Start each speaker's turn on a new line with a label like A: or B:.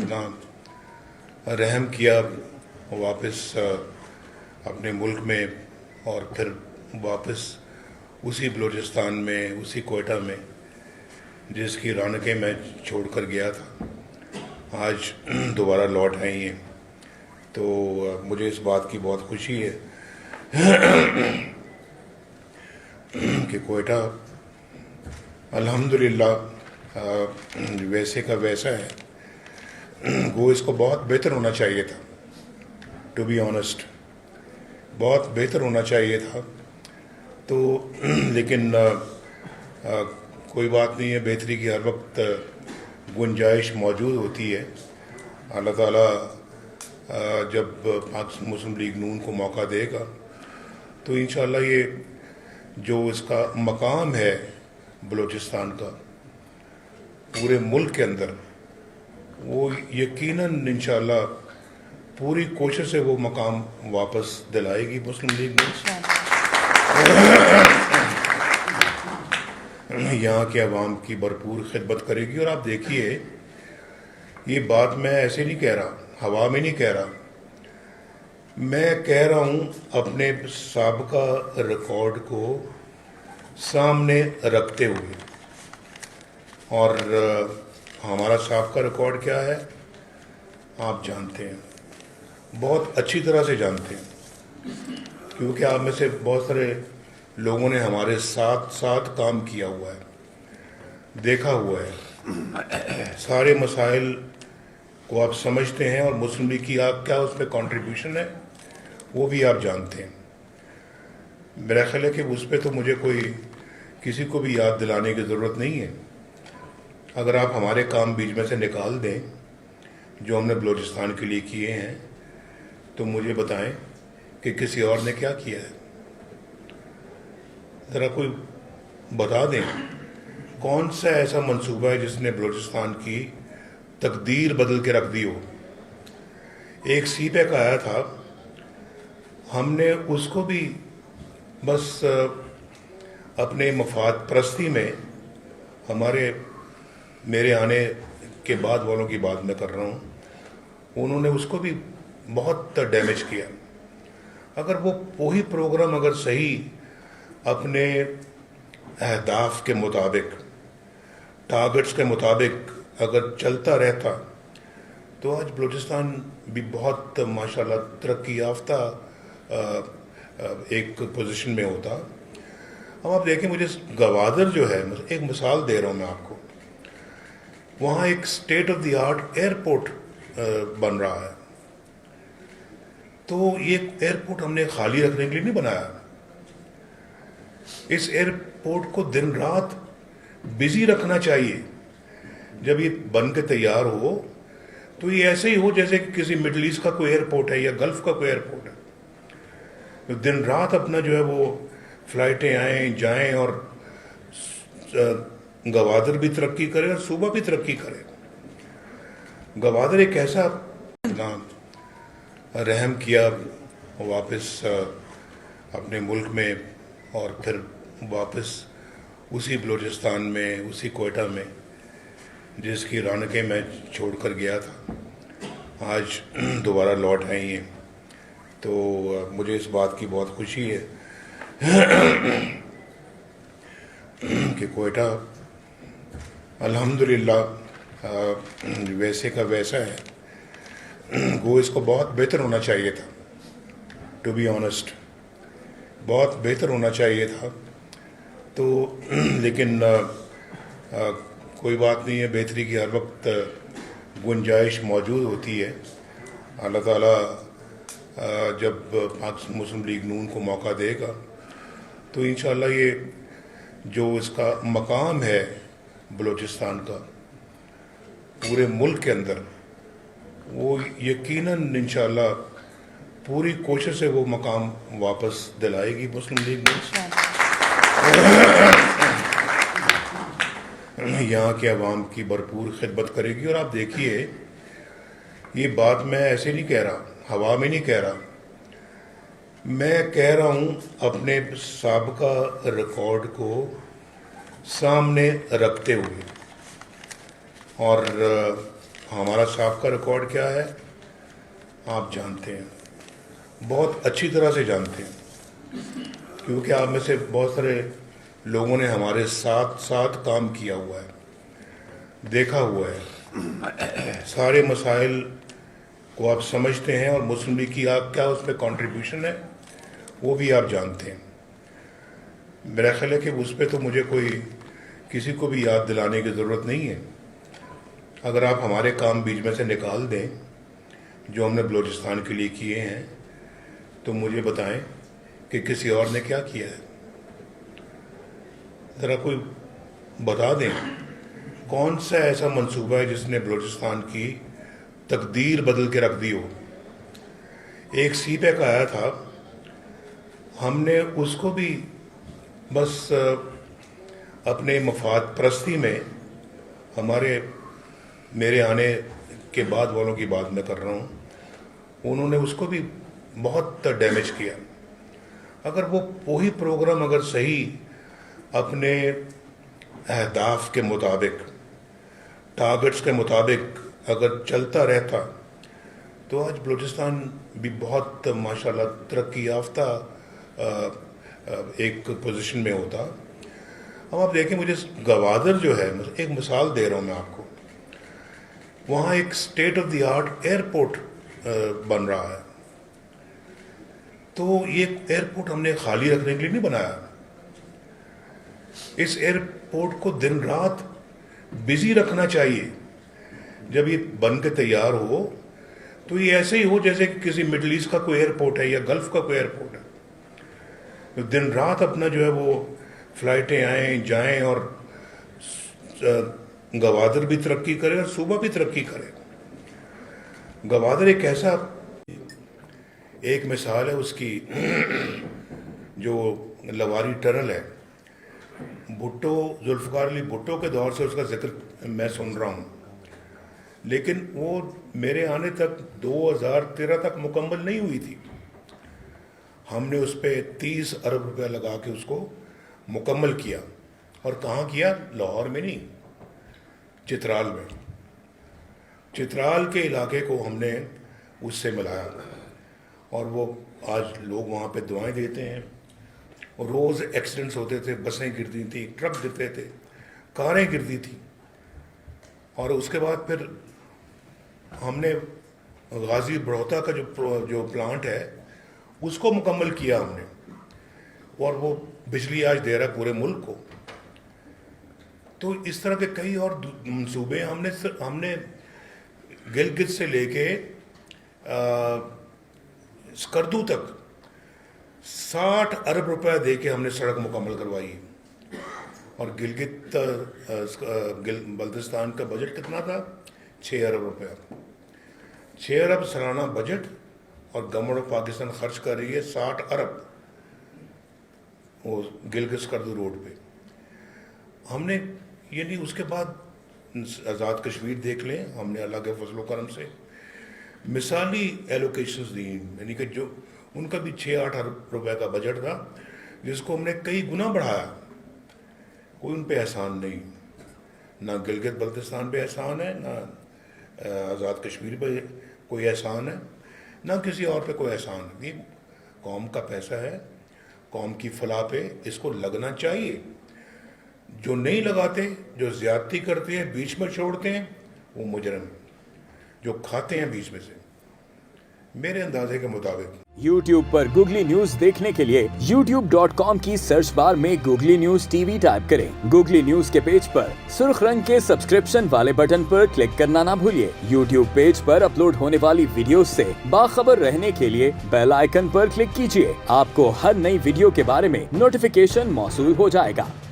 A: اتنا رحم کیا واپس اپنے ملک میں اور پھر واپس اسی بلوچستان میں اسی کوئٹہ میں جس کی رونقیں میں چھوڑ کر گیا تھا آج دوبارہ لوٹ آئی ہیں، تو مجھے اس بات کی بہت خوشی ہے کہ کوئٹہ الحمدللہ ویسے کا ویسا ہے۔ وہ اس کو بہت بہتر ہونا چاہیے تھا، ٹو بی آنیسٹ بہت بہتر ہونا چاہیے تھا، تو لیکن کوئی بات نہیں ہے، بہتری کی ہر وقت گنجائش موجود ہوتی ہے۔ اللہ تعالیٰ جب پاکستان مسلم لیگ نون کو موقع دے گا تو انشاءاللہ یہ جو اس کا مقام ہے بلوچستان کا پورے ملک کے اندر، وہ یقیناً انشاءاللہ پوری کوشش سے وہ مقام واپس دلائے گی مسلم لیگ نون۔ یہاں کے عوام کی بھرپور خدمت کرے گی، اور آپ دیکھیے یہ بات میں ایسے نہیں کہہ رہا، ہوا میں نہیں کہہ رہا، میں کہہ رہا ہوں اپنے سابقہ ریکارڈ کو سامنے رکھتے ہوئے۔ اور ہمارا سابقہ ریکارڈ کیا ہے آپ جانتے ہیں، بہت اچھی طرح سے جانتے ہیں، کیونکہ آپ میں سے بہت سارے لوگوں نے ہمارے ساتھ کام کیا ہوا ہے، دیکھا ہوا ہے، سارے مسائل کو آپ سمجھتے ہیں، اور مسلم لیگ کی آپ کیا اس میں کنٹریبیوشن ہے وہ بھی آپ جانتے ہیں۔ میرا خیال ہے کہ اس پہ تو مجھے کسی کو بھی یاد دلانے کی ضرورت نہیں ہے۔ اگر آپ ہمارے کام بیچ میں سے نکال دیں جو ہم نے بلوچستان کے لیے کیے ہیں، تو مجھے بتائیں کہ کسی اور نے کیا کیا ہے، ذرا کوئی بتا دیں کون سا ایسا منصوبہ ہے جس نے بلوچستان کی تقدیر بدل کے رکھ دی ہو۔ ایک سی پیک آیا تھا، ہم نے اس کو بھی بس اپنے مفاد پرستی میں، میرے آنے کے بعد والوں کی بات میں کر رہا ہوں، انہوں نے اس کو بھی بہت ڈیمیج کیا۔ اگر وہی پروگرام اگر صحیح اپنے اہداف کے مطابق، ٹارگٹس کے مطابق اگر چلتا رہتا تو آج بلوچستان بھی بہت ماشاءاللہ ترقی یافتہ ایک پوزیشن میں ہوتا۔ اب آپ دیکھیں، مجھے گوادر جو ہے، ایک مثال دے رہا ہوں میں آپ کو، وہاں ایک state of the art airport بن رہا ہے، تو یہ ایئرپورٹ ہم نے خالی رکھنے کے لیے نہیں بنایا، اس ایئرپورٹ کو دن رات بزی رکھنا چاہیے۔ جب یہ بن کے تیار ہو تو یہ ایسے ہی ہو جیسے کہ کسی مڈل ایسٹ کا کوئی ایئرپورٹ ہے یا گلف کا کوئی ایئرپورٹ ہے، دن رات اپنا جو ہے وہ فلائٹیں آئیں جائیں، اور گوادر بھی ترقی کرے اور صوبہ بھی ترقی کرے۔ گوادر ایک ایسا اتنا رحم کیا واپس اپنے ملک میں اور پھر واپس اسی بلوچستان میں اسی کوئٹہ میں جس کی رونقیں میں چھوڑ کر گیا تھا آج دوبارہ لوٹ آئی ہیں، تو مجھے اس بات کی بہت خوشی ہے کہ کوئٹہ الحمدللہ ویسے کا ویسا ہے۔ وہ اس کو بہت بہتر ہونا چاہیے تھا، ٹو بی آنیسٹ بہت بہتر ہونا چاہیے تھا، تو لیکن کوئی بات نہیں ہے، بہتری کی ہر وقت گنجائش موجود ہوتی ہے۔ اللہ تعالیٰ جب پاکستان مسلم لیگ نون کو موقع دے گا تو انشاءاللہ یہ جو اس کا مقام ہے بلوچستان کا پورے ملک کے اندر، وہ یقیناً انشاءاللہ پوری کوشش سے وہ مقام واپس دلائے گی مسلم لیگ نون۔ یہاں کے عوام کی بھرپور خدمت کرے گی، اور آپ دیکھیے یہ بات میں ایسے نہیں کہہ رہا، ہوا میں نہیں کہہ رہا، میں کہہ رہا ہوں اپنے سابقہ ریکارڈ کو سامنے رکھتے ہوئے۔ اور हमारा सबका रिकॉर्ड क्या है आप जानते हैं, बहुत अच्छी तरह से जानते हैं, क्योंकि आप में से बहुत सारे लोगों ने हमारे साथ साथ काम किया हुआ है, देखा हुआ है, सारे मसाइल को आप समझते हैं, और मुस्लिम लीग की आप क्या उसमें कंट्रीब्यूशन है वो भी आप जानते हैं। मेरा ख्याल है कि उस पर तो मुझे कोई किसी को भी याद दिलाने की ज़रूरत नहीं है। अगर आप हमारे काम बीच में से निकाल दें जो हमने बलूचिस्तान के लिए किए हैं, तो मुझे बताएं कि किसी और ने क्या किया है। ज़रा कोई बता दें कौन सा ऐसा मंसूबा है जिसने बलूचिस्तान की तकदीर बदल के रख दी हो। एक सीपैक आया था, हमने उसको भी बस अपने मफाद परस्ती में, मेरे आने के बाद वालों की बात मैं कर रहा हूँ, उन्होंने उसको भी बहुत डैमेज किया। अगर वो वही प्रोग्राम अगर सही अपने अहदाफ के मुताबिक, टारगेट्स के मुताबिक अगर चलता रहता, तो आज बलूचिस्तान भी बहुत माशाल्लाह तरक्की याफ्ता एक पोजीशन में होता। अब आप देखें, मुझे गवादर जो है, एक मिसाल दे रहा हूँ मैं आपको, वहाँ एक state of the art airport बन रहा है। तो ये एयरपोर्ट हमने खाली रखने के लिए नहीं बनाया। इस एयरपोर्ट को दिन रात बिजी रखना चाहिए। जब ये बन के तैयार हो तो ये ऐसे ही हो जैसे कि किसी मिडल ईस्ट का कोई एयरपोर्ट है या गल्फ का कोई एयरपोर्ट है। तो दिन रात अपना जो है वो फ्लाइटें आएँ जाएं, और गवादर भी तरक्की करे और सूबा भी तरक्की करे। गवादर एक ऐसा, एक मिसाल है उसकी, जो लवारी टनल है, भुट्टो, जुल्फ़िकार अली भुट्टो के दौर से उसका जिक्र मैं सुन रहा हूँ, लेकिन वो मेरे आने तक 2013 तक मुकम्मल नहीं हुई थी। हमने उस पर 30 अरब रुपया लगा के उसको मुकम्मल किया। और कहाँ किया? लाहौर में नहीं, चित्राल में। चित्राल के इलाके को हमने उससे मिलाया, और वो आज लोग वहाँ पे दुआएं देते हैं। और रोज़ एक्सीडेंट्स होते थे, बसें गिरती थी, ट्रक गिरते थे, कारें गिरती थी। और उसके बाद फिर हमने गाजी बड़ौता का जो प्लांट है उसको मुकम्मल किया हमने, और वो बिजली आज दे रहा है पूरे मुल्क को। तो इस तरह के कई और मंसूबे हमने गिलगित से लेके स्कर्दू तक 60 अरब रुपया दे के हमने सड़क मुकम्मल करवाई। और गिलगित बल्तिस्तान का बजट कितना था? 6 अरब रुपया। 6 अरब सालाना बजट, और गवर्नमेंट ऑफ पाकिस्तान खर्च कर रही है 60 अरब वो गिलगित स्कर्दू रोड पे। हमने ये नहीं, उसके बाद आज़ाद कश्मीर देख लें, हमने अल्लाह के फजल व करम से मिसाली एलोकेशंस दी, यानी कि जो उनका भी 6-8 अरब रुपए का बजट था, जिसको हमने कई गुना बढ़ाया। कोई उन पे एहसान नहीं, ना गिलगित बल्तिस्तान पे एहसान है, ना आज़ाद कश्मीर पे कोई एहसान है, ना किसी और पे कोई एहसान है। ये कौम का पैसा है, कौम की फलाह पे इसको लगना चाहिए। जो नहीं लगाते, जो ज़्यादती करते हैं, बीच में छोड़ते हैं, वो मुजरम है। जो खाते हैं बीच में से, मेरे अंदाजे के मुताबिक।
B: YouTube पर गूगली न्यूज देखने के लिए youtube.com की सर्च बार में गूगली न्यूज टीवी टाइप करें। गूगली न्यूज के पेज पर सुर्ख रंग के सब्सक्रिप्शन वाले बटन पर क्लिक करना ना भूलिए। YouTube पेज पर अपलोड होने वाली वीडियोस से बाखबर रहने के लिए बेल आइकन पर क्लिक कीजिए। आपको हर नई वीडियो के बारे में नोटिफिकेशन मौसूल हो जाएगा।